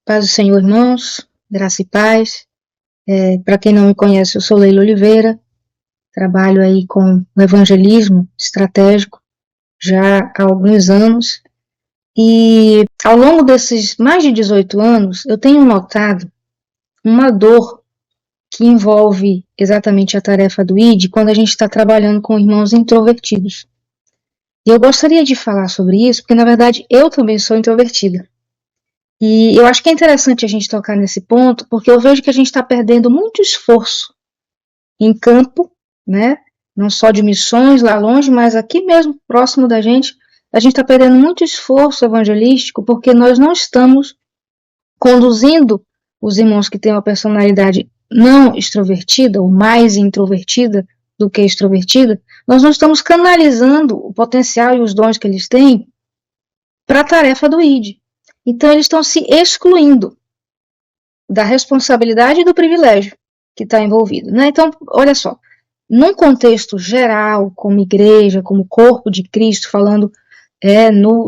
Paz do Senhor, irmãos, graça e paz. Para quem não me conhece, eu sou Leila Oliveira, trabalho aí com o evangelismo estratégico já há alguns anos e ao longo desses mais de 18 anos eu tenho notado uma dor que envolve exatamente a tarefa do ID quando a gente está trabalhando com irmãos introvertidos. E eu gostaria de falar sobre isso porque, na verdade, eu também sou introvertida. E eu acho que é interessante a gente tocar nesse ponto, porque eu vejo que a gente está perdendo muito esforço em campo, né? Não só de missões lá longe, mas aqui mesmo, próximo da gente, a gente está perdendo muito esforço evangelístico, porque nós não estamos conduzindo os irmãos que têm uma personalidade não extrovertida, ou mais introvertida do que extrovertida, nós não estamos canalizando o potencial e os dons que eles têm para a tarefa do ID. Então, eles estão se excluindo da responsabilidade e do privilégio que está envolvido, né? Então, olha só, num contexto geral, como igreja, como corpo de Cristo, falando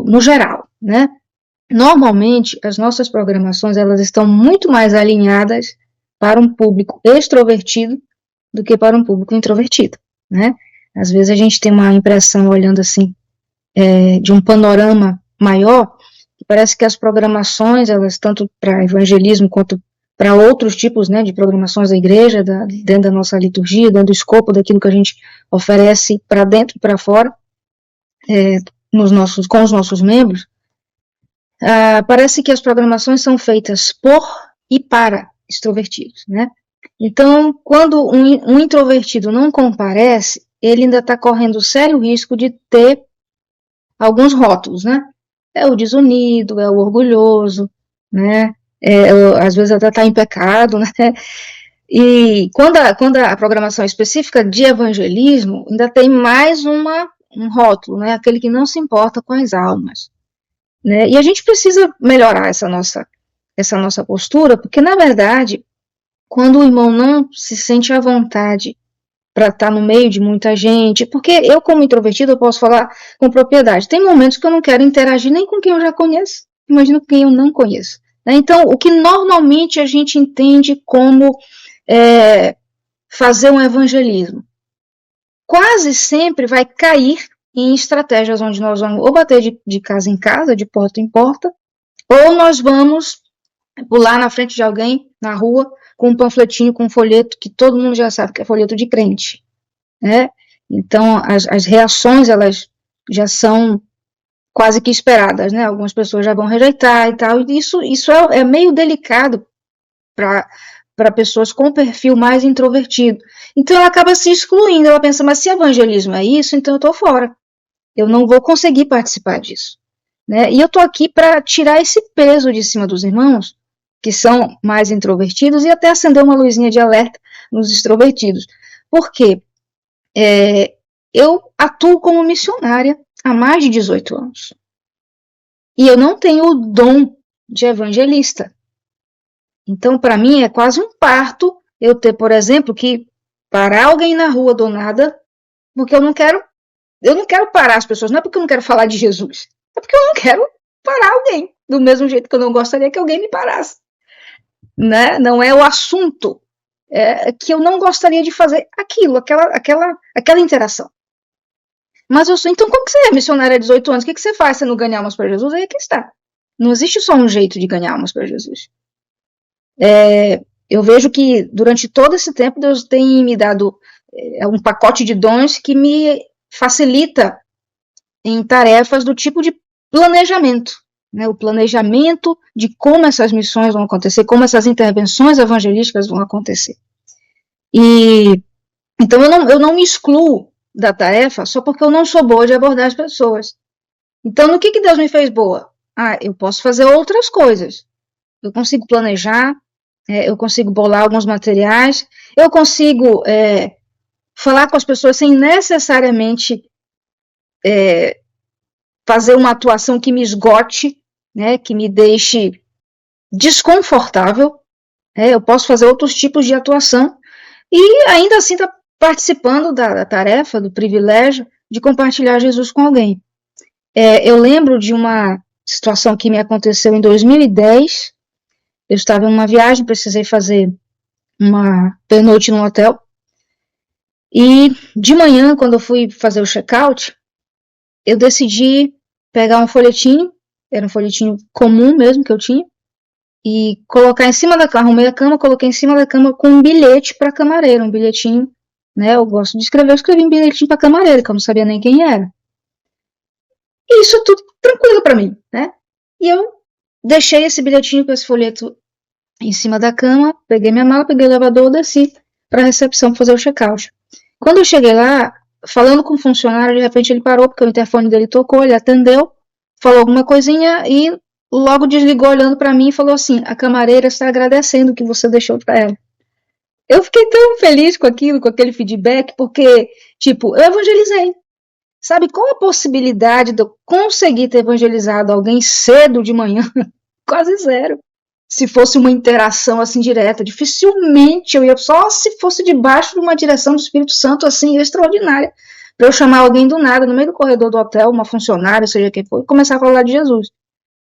no geral, né? Normalmente, as nossas programações, elas estão muito mais alinhadas para um público extrovertido do que para um público introvertido, né? Às vezes a gente tem uma impressão, olhando assim, de um panorama maior, parece que as programações, elas tanto para evangelismo quanto para outros tipos, né, de programações da igreja, dentro da nossa liturgia, dentro do escopo daquilo que a gente oferece para dentro e para fora, com os nossos membros, parece que as programações são feitas por e para extrovertidos, né? Então, quando um introvertido não comparece, ele ainda está correndo sério risco de ter alguns rótulos, né? É o desunido, é o orgulhoso, né? Às vezes até está em pecado, né? E quando a programação é específica de evangelismo, ainda tem mais um rótulo, né? Aquele que não se importa com as almas, né? E a gente precisa melhorar essa nossa postura, porque, na verdade, quando o irmão não se sente à vontade para estar no meio de muita gente, porque eu, como introvertido, eu posso falar com propriedade. Tem momentos que eu não quero interagir nem com quem eu já conheço, imagina com quem eu não conheço. Então, o que normalmente a gente entende como fazer um evangelismo, quase sempre vai cair em estratégias onde nós vamos ou bater de casa em casa, de porta em porta, ou nós vamos pular na frente de alguém na rua com um panfletinho, com um folheto que todo mundo já sabe que é folheto de crente, né? Então, as reações, elas já são quase que esperadas, né? Algumas pessoas já vão rejeitar e tal, e isso é meio delicado para pessoas com perfil mais introvertido. Então, ela acaba se excluindo, ela pensa, mas se evangelismo é isso, então eu estou fora. Eu não vou conseguir participar disso, né? E eu estou aqui para tirar esse peso de cima dos irmãos, que são mais introvertidos, e até acender uma luzinha de alerta nos extrovertidos. Por quê? Eu atuo como missionária há mais de 18 anos. E eu não tenho o dom de evangelista. Então, para mim, é quase um parto eu ter, por exemplo, que parar alguém na rua do nada, porque eu não quero parar as pessoas, não é porque eu não quero falar de Jesus, é porque eu não quero parar alguém, do mesmo jeito que eu não gostaria que alguém me parasse. Né? Não é o assunto, que eu não gostaria de fazer aquilo, aquela interação. Mas eu sou, então como que você é missionária há 18 anos? O que você faz se não ganhar almas para Jesus? Aí é que está. Não existe só um jeito de ganhar almas para Jesus. Eu vejo que durante todo esse tempo Deus tem me dado um pacote de dons que me facilita em tarefas do tipo de planejamento. Né, o planejamento de como essas missões vão acontecer, como essas intervenções evangelísticas vão acontecer. E então eu não me excluo da tarefa só porque eu não sou boa de abordar as pessoas. Então, no que Deus me fez boa? Eu posso fazer outras coisas. Eu consigo planejar, eu consigo bolar alguns materiais, eu consigo falar com as pessoas sem necessariamente fazer uma atuação que me esgote, né, que me deixe desconfortável. Eu posso fazer outros tipos de atuação e ainda assim estar participando da tarefa, do privilégio de compartilhar Jesus com alguém. Eu lembro de uma situação que me aconteceu em 2010, Eu estava em uma viagem, precisei fazer uma pernoite num hotel. E de manhã, quando eu fui fazer o check-out, eu decidi pegar um folhetinho, era um folhetinho comum mesmo que eu tinha, e colocar em cima da cama, arrumei a cama, coloquei em cima da cama com um bilhete para a camareira, um bilhetinho, né? Eu gosto de escrever, eu escrevi um bilhetinho para a camareira, que eu não sabia nem quem era. E isso tudo tranquilo para mim, né? E eu deixei esse bilhetinho com esse folheto em cima da cama, peguei minha mala, peguei o elevador, desci para a recepção fazer o check-out. Quando eu cheguei lá, falando com o funcionário, de repente ele parou, porque o interfone dele tocou, ele atendeu, falou alguma coisinha e logo desligou olhando para mim e falou assim: a camareira está agradecendo o que você deixou para ela. Eu fiquei tão feliz com aquilo, com aquele feedback, porque, tipo, eu evangelizei. Sabe qual a possibilidade de eu conseguir ter evangelizado alguém cedo de manhã? Quase zero. Se fosse uma interação assim direta, dificilmente eu ia, só se fosse debaixo de uma direção do Espírito Santo assim extraordinária, para eu chamar alguém do nada, no meio do corredor do hotel, uma funcionária, seja quem for, e começar a falar de Jesus.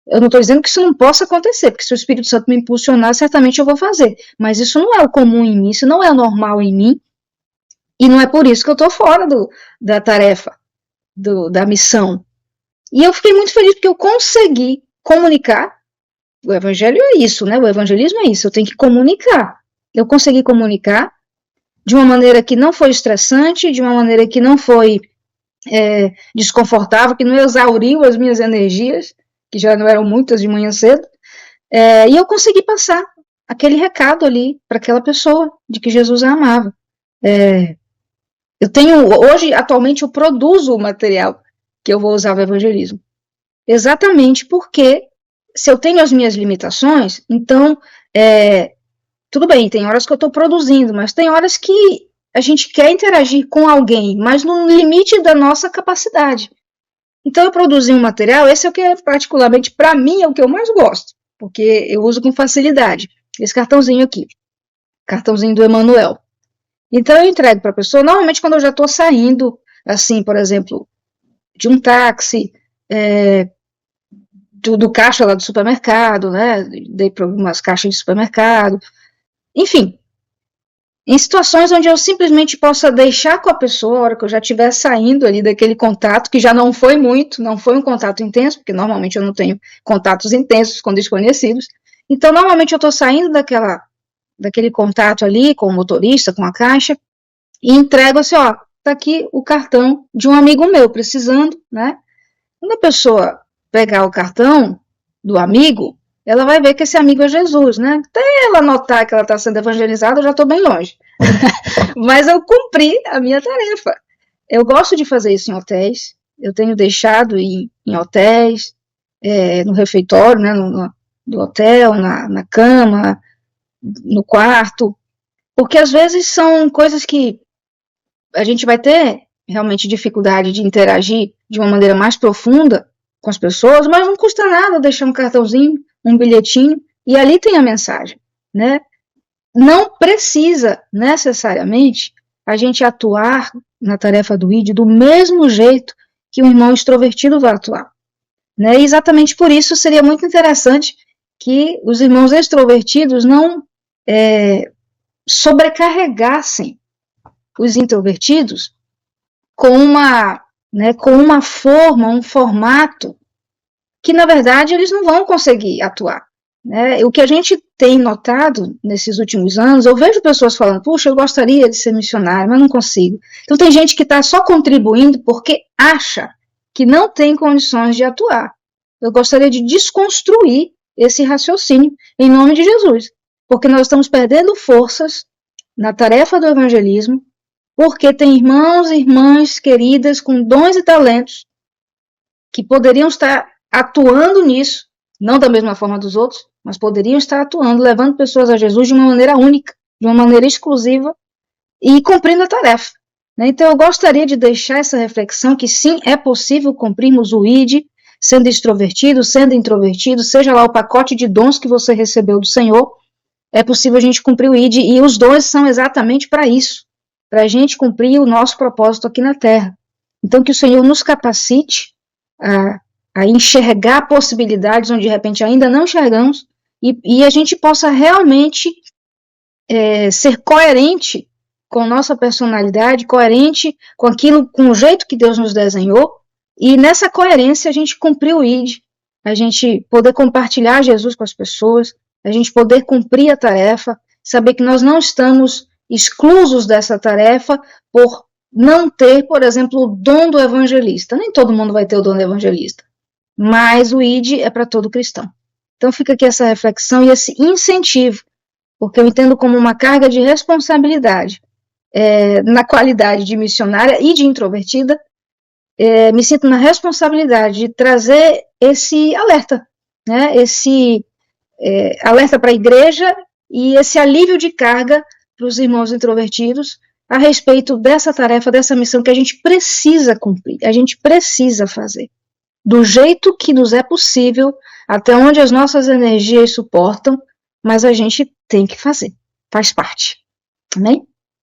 Eu não estou dizendo que isso não possa acontecer, porque se o Espírito Santo me impulsionar, certamente eu vou fazer. Mas isso não é o comum em mim, isso não é o normal em mim, e não é por isso que eu estou fora da tarefa, da missão. E eu fiquei muito feliz porque eu consegui comunicar. O evangelho é isso, né? O evangelismo é isso, eu tenho que comunicar. Eu consegui comunicar de uma maneira que não foi estressante, de uma maneira que não foi desconfortável, que não exauriu as minhas energias, que já não eram muitas de manhã cedo, e eu consegui passar aquele recado ali para aquela pessoa de que Jesus a amava. Eu tenho, hoje, atualmente, eu produzo o material que eu vou usar no evangelismo. Exatamente porque, se eu tenho as minhas limitações, então, tudo bem, tem horas que eu estou produzindo, mas tem horas que a gente quer interagir com alguém, mas no limite da nossa capacidade. Então, eu produzi um material, esse é o que é particularmente, para mim, é o que eu mais gosto, porque eu uso com facilidade. Esse cartãozinho aqui, cartãozinho do Emanuel. Então, eu entrego para a pessoa, normalmente quando eu já estou saindo, assim, por exemplo, de um táxi, do caixa lá do supermercado, né? Dei para algumas caixas de supermercado. Enfim, em situações onde eu simplesmente possa deixar com a pessoa, a hora que eu já estiver saindo ali daquele contato, que já não foi muito, não foi um contato intenso, porque normalmente eu não tenho contatos intensos com desconhecidos. Então, normalmente eu estou saindo daquele contato ali com o motorista, com a caixa, e entrego assim, ó, tá aqui o cartão de um amigo meu, precisando, né? Quando a pessoa pegar o cartão do amigo, ela vai ver que esse amigo é Jesus, né? Até ela notar que ela está sendo evangelizada, eu já estou bem longe. Mas eu cumpri a minha tarefa. Eu gosto de fazer isso em hotéis. Eu tenho deixado em hotéis, no refeitório, né, no hotel, na cama, no quarto. Porque às vezes são coisas que a gente vai ter realmente dificuldade de interagir de uma maneira mais profunda com as pessoas, mas não custa nada deixar um cartãozinho, um bilhetinho, e ali tem a mensagem, né? Não precisa, necessariamente, a gente atuar na tarefa do ID do mesmo jeito que um irmão extrovertido vai atuar, né? E exatamente por isso seria muito interessante que os irmãos extrovertidos não sobrecarregassem os introvertidos com uma forma, um formato que, na verdade, eles não vão conseguir atuar. Né? O que a gente tem notado nesses últimos anos, eu vejo pessoas falando, puxa, eu gostaria de ser missionário, mas não consigo. Então tem gente que está só contribuindo porque acha que não tem condições de atuar. Eu gostaria de desconstruir esse raciocínio em nome de Jesus, porque nós estamos perdendo forças na tarefa do evangelismo, porque tem irmãos e irmãs queridas com dons e talentos que poderiam estar atuando nisso, não da mesma forma dos outros, mas poderiam estar atuando, levando pessoas a Jesus de uma maneira única, de uma maneira exclusiva e cumprindo a tarefa. Então eu gostaria de deixar essa reflexão que sim, é possível cumprirmos o ID, sendo extrovertido, sendo introvertido, seja lá o pacote de dons que você recebeu do Senhor, é possível a gente cumprir o ID, e os dons são exatamente para isso, para a gente cumprir o nosso propósito aqui na Terra. Então que o Senhor nos capacite a enxergar possibilidades onde de repente ainda não enxergamos, e a gente possa realmente ser coerente com nossa personalidade, coerente com aquilo, com o jeito que Deus nos desenhou, e nessa coerência a gente cumprir o ID, a gente poder compartilhar Jesus com as pessoas, a gente poder cumprir a tarefa, saber que nós não estamos exclusos dessa tarefa por não ter, por exemplo, o dom do evangelista. Nem todo mundo vai ter o dom do evangelista, mas o ID é para todo cristão. Então fica aqui essa reflexão e esse incentivo, porque eu entendo como uma carga de responsabilidade na qualidade de missionária e de introvertida, me sinto na responsabilidade de trazer esse alerta, né? Esse alerta para a igreja e esse alívio de carga para os irmãos introvertidos a respeito dessa tarefa, dessa missão que a gente precisa cumprir, a gente precisa fazer, do jeito que nos é possível, até onde as nossas energias suportam, mas a gente tem que fazer, faz parte. Amém?